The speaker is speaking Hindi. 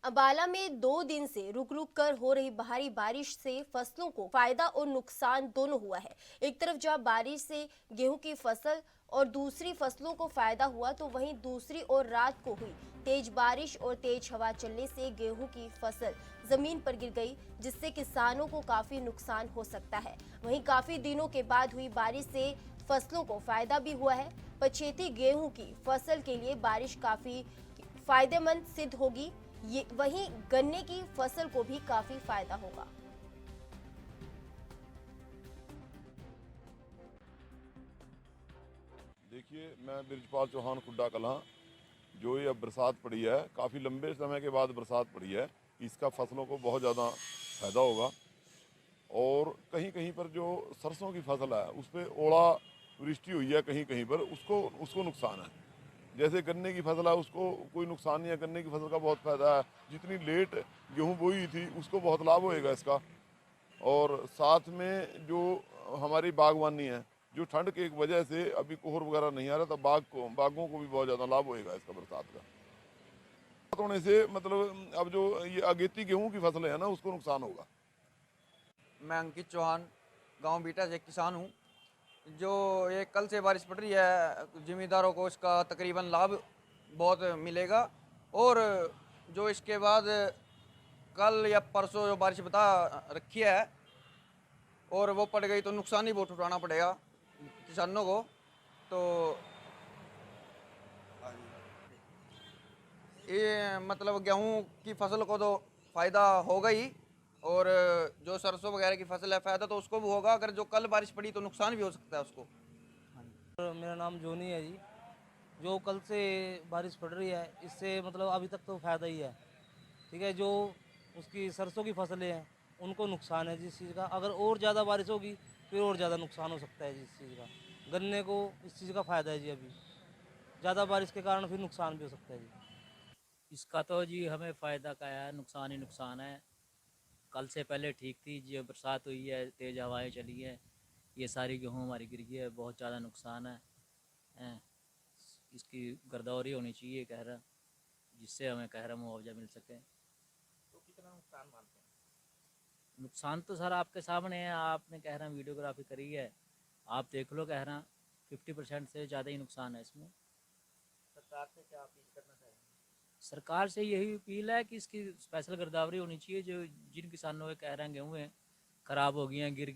अंबाला में 2 दिन से रुक रुक कर हो रही भारी बारिश से फसलों को फायदा और नुकसान दोनों हुआ है। एक तरफ जहां बारिश से गेहूं की फसल और दूसरी फसलों को फायदा हुआ, तो वहीं दूसरी ओर रात को हुई तेज बारिश और तेज हवा चलने से गेहूं की फसल जमीन पर गिर गई, जिससे किसानों को काफी नुकसान हो सकता है। वहीं काफी दिनों के बाद हुई बारिश से फसलों को फायदा भी हुआ है। पछेती गेहूं की फसल के लिए बारिश काफी फायदेमंद सिद्ध होगी। ये वहीं गन्ने की फसल को भी काफी फायदा होगा। देखिए, मैं बृजपाल चौहान खुड्डा कलां। जो ये अब बरसात पड़ी है, काफ़ी लंबे समय के बाद बरसात पड़ी है, इसका फसलों को बहुत ज़्यादा फायदा होगा। और कहीं कहीं पर जो सरसों की फसल है उस पर ओला वृष्टि हुई है, कहीं कहीं पर उसको उसको नुकसान है। जैसे गन्ने की फसल है उसको कोई नुकसान नहीं है, गन्ने की फसल का बहुत फायदा है। जितनी लेट गेहूँ बोई थी उसको बहुत लाभ होएगा इसका। और साथ में जो हमारी बागवानी है, जो ठंड की एक वजह से अभी कोहर वगैरह नहीं आ रहा, तो बागों को भी बहुत ज़्यादा लाभ होएगा इसका बरसात का होने से। मतलब अब जो ये अगेती गेहूं की फसल है ना, उसको नुकसान होगा। मैं अंकित चौहान, गांव बीटा से किसान हूं। जो ये कल से बारिश पड़ रही है, जिम्मेदारों को इसका तकरीबन लाभ बहुत मिलेगा। और जो इसके बाद कल या परसों जो बारिश बता रखी है और वो पड़ गई, तो नुकसान ही बहुत उठाना पड़ेगा किसानों को। तो ये मतलब गेहूं की फसल को तो फायदा होगा ही, और जो सरसों वगैरह की फसल है फायदा तो उसको भी होगा। अगर जो कल बारिश पड़ी तो नुकसान भी हो सकता है उसको। मेरा नाम जोनी है जी। जो कल से बारिश पड़ रही है, इससे मतलब अभी तक तो फ़ायदा ही है। ठीक है, जो उसकी सरसों की फसलें हैं उनको नुकसान है जिस चीज़ का। अगर और ज़्यादा बारिश होगी फिर और ज़्यादा नुकसान हो सकता है जिस चीज़ का। गन्ने को इस चीज़ का फ़ायदा है जी। अभी ज़्यादा बारिश के कारण फिर नुकसान भी हो सकता है जी। इसका तो जी हमें फ़ायदा का है, नुकसान ही नुकसान है। कल से पहले ठीक थी, जो बरसात हुई है, तेज़ हवाएं चली है, ये सारी गेहूँ हमारी गिर गई है, बहुत ज़्यादा नुकसान है। हैं, इसकी गिरदावरी होनी चाहिए कह रहा, जिससे हमें कह रहा मुआवजा मिल सके। तो कितना नुकसान मानते हैं? नुकसान तो सर आपके सामने है, आपने कह रहा वीडियोग्राफी करी है, आप देख लो। कह रहा 50% से ज़्यादा ही नुकसान है इसमें। सरकार से क्या अपील करना चाहेंगे? सरकार से यही अपील है कि इसकी स्पेशल गिरदावरी होनी चाहिए। जो जिन किसानों के कह रहे हैं गेहूँ ख़राब हो गई हैं, गिर